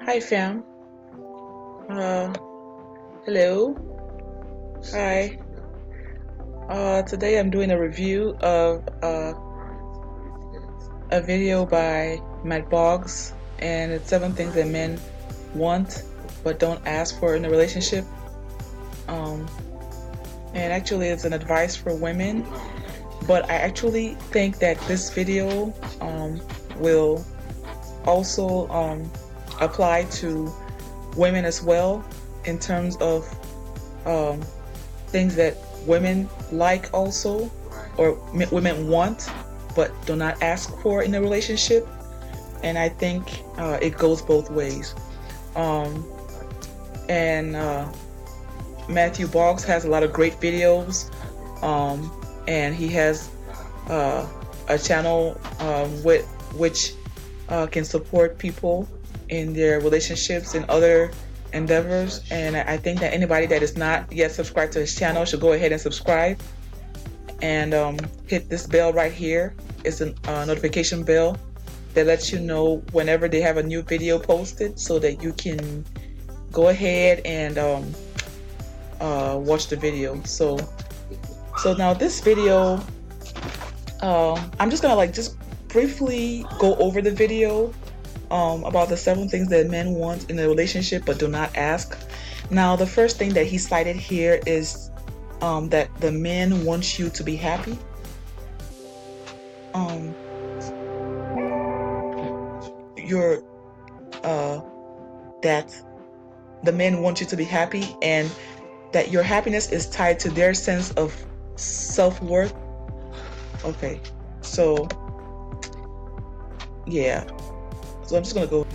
Hi fam. Uh, hello. Hi. Today I'm doing a review of a video by Matt Boggs, and it's 7 things that men want but don't ask for in a relationship. Um, and actually, it's an advice for women. But I actually think that this video will also apply to women as well in terms of um, things that women like also, or women want but do not ask for in a relationship. And I think it goes both ways. um, and Matthew Boggs has a lot of great videos, and he has a channel with which can support people in their relationships and other endeavors. And I think that anybody that is not yet subscribed to his channel should go ahead and subscribe and hit this bell right here. It's a notification bell that lets you know whenever they have a new video posted, so that you can go ahead and watch the video. So now this video, I'm just gonna just briefly go over the video about the 7 things that men want in a relationship but do not ask. Now, the first thing that he cited here is that the men want you to be happy. You're that the men want you to be happy, and that your happiness is tied to their sense of self-worth. Okay, so yeah, so I'm just gonna go.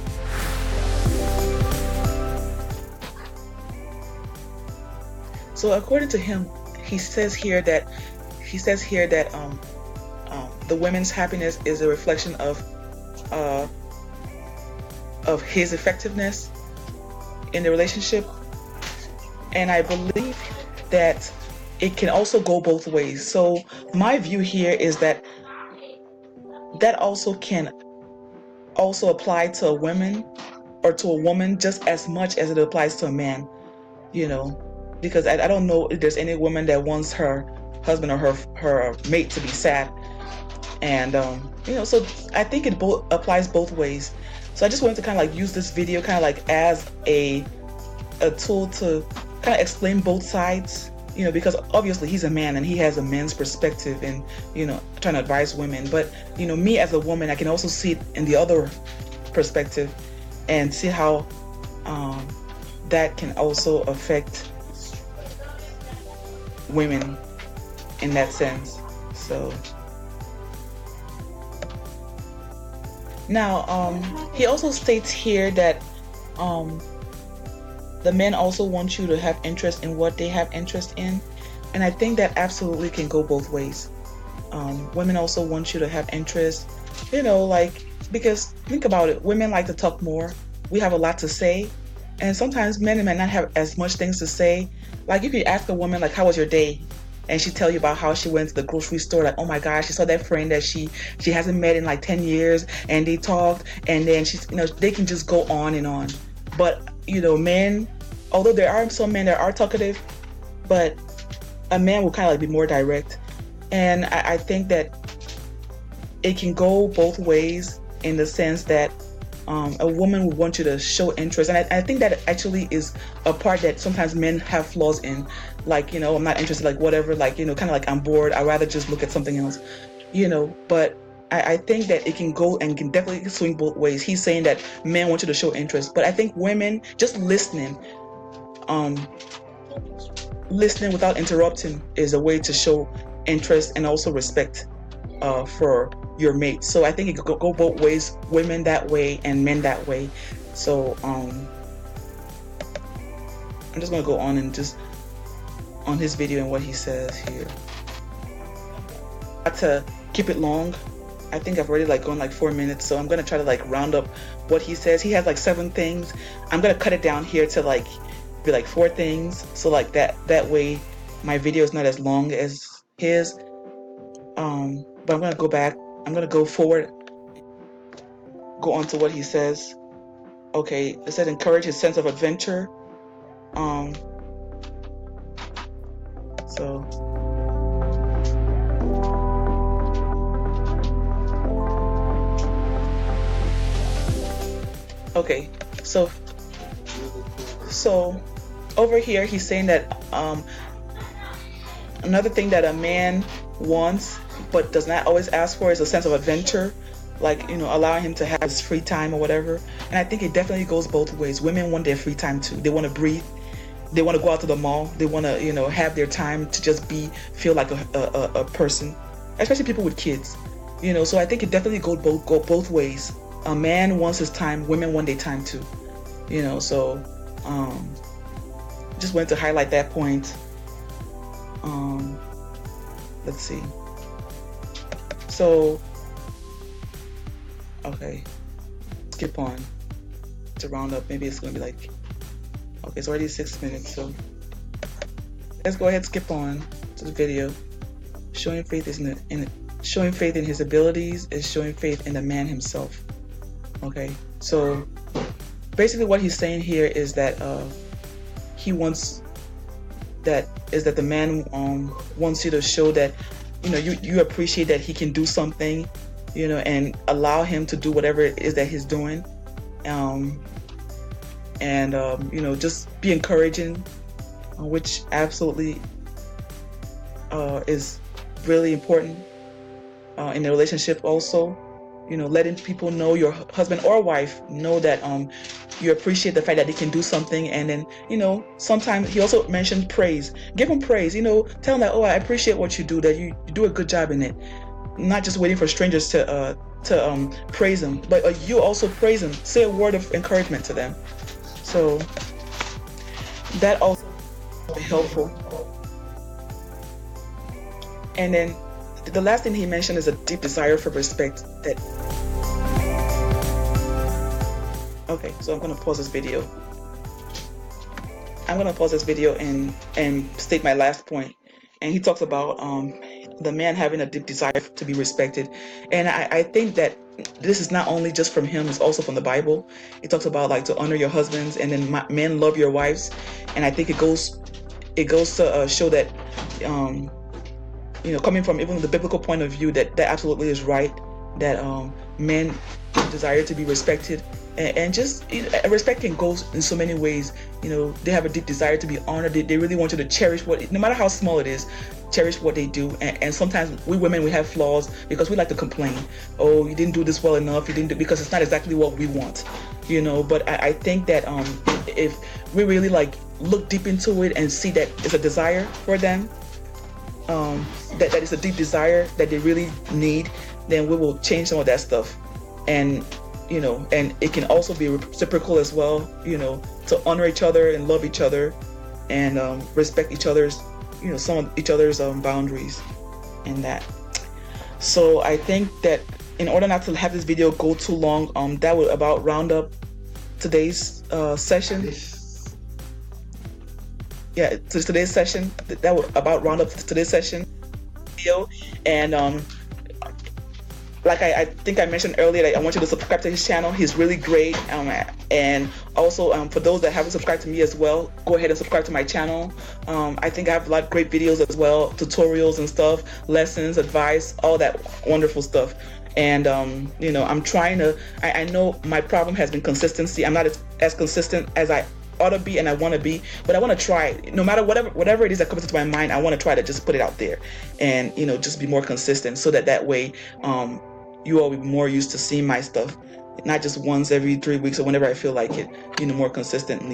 So according to him, he says here that the women's happiness is a reflection uh, of his effectiveness in the relationship. And I believe that it can also go both ways. So my view here is that also can also apply to a woman, or to a woman, just as much as it applies to a man, because I don't know if there's any woman that wants her husband or her mate to be sad. And so I think it applies both ways. So I just wanted to kind of use this video kind of as a tool to kind of explain both sides, because obviously he's a man and he has a man's perspective, and trying to advise women. But me as a woman, I can also see it in the other perspective and see how that can also affect women in that sense. So now he also states here that the men also want you to have interest in what they have interest in. And I think that absolutely can go both ways. Women also want you to have interest, because think about it, women like to talk more. We have a lot to say. And sometimes men might not have as much things to say. Like, if you ask a woman, how was your day? And she tell you about how she went to the grocery store, oh my gosh, she saw that friend that she hasn't met in 10 years, and they talked, and then they can just go on and on. But men, although there are some men that are talkative, but a man will kind of be more direct. And I think that it can go both ways, in the sense that a woman would want you to show interest. And I think that actually is a part that sometimes men have flaws in. I'm not interested, whatever, kind of I'm bored, I'd rather just look at something else, but I think that it can go and can definitely swing both ways. He's saying that men want you to show interest, but I think women just listening without interrupting is a way to show interest and also respect for your mate. So I think it could go both ways, women that way and men that way. So I'm just gonna go on and just on his video and what he says here. Not to keep it long, I think I've already gone 4 minutes, so I'm gonna try to round up what he says. He has 7 things. I'm gonna cut it down here to be 4 things, so that way my video is not as long as his. But I'm gonna go back, I'm gonna go forward, go on to what he says. Okay, it said encourage his sense of adventure. So okay, so over here he's saying that another thing that a man wants but does not always ask for is a sense of adventure, like, allowing him to have his free time or whatever. And I think it definitely goes both ways. Women want their free time too. They want to breathe. They want to go out to the mall. They want to, have their time to just feel like a person, especially people with kids. So I think it definitely go both ways. A man wants his time. Women want their time too. So just wanted to highlight that point. Let's see. So, okay, skip on to round up. Maybe it's gonna be like, okay, it's already 6 minutes, so let's go ahead and skip on to the video. Showing faith showing faith in his abilities is showing faith in the man himself. Okay, so basically what he's saying here is that he wants that the man wants you to show that you appreciate that he can do something, and allow him to do whatever it is that he's doing, and just be encouraging, which absolutely is really important in a relationship also. Letting people know, your husband or wife know that you appreciate the fact that they can do something. And then sometimes he also mentioned praise. Give them praise. Tell them that, oh, I appreciate what you do, that you do a good job in it. Not just waiting for strangers to praise them, but you also praise them. Say a word of encouragement to them. So that also will be helpful. And then the last thing he mentioned is a deep desire for respect. Okay, so I'm going to pause this video. And state my last point. And he talks about the man having a deep desire to be respected. And I think that this is not only just from him, it's also from the Bible. It talks about like to honor your husbands, and then men love your wives. And I think it goes to show that coming from even the biblical point of view, that absolutely is right, that men desire to be respected, and just respect can go in so many ways. They have a deep desire to be honored. They really want you to cherish no matter how small it is, cherish what they do. And sometimes we women, we have flaws because we like to complain. Oh, you didn't do this well enough. You didn't do, because it's not exactly what we want. But I think that if we really like look deep into it and see that it's a desire for them, that is a deep desire that they really need, then we will change some of that stuff. And and it can also be reciprocal as well, to honor each other and love each other, and respect each other's some of each other's boundaries and that. So I think that in order not to have this video go too long, that would about round up today's session. Yeah, today's session. That would about round up today's session video. And like I think I mentioned earlier, that I want you to subscribe to his channel. He's really great. And also for those that haven't subscribed to me as well, go ahead and subscribe to my channel. I think I have a lot of great videos as well, tutorials and stuff, lessons, advice, all that wonderful stuff. And I'm trying to. I know my problem has been consistency. I'm not as consistent as I ought to be and I want to be, but I want to try, no matter whatever it is that comes into my mind. I want to try to just put it out there and just be more consistent, so that way you all will be more used to seeing my stuff, not just once every 3 weeks or whenever I feel like it, more consistently.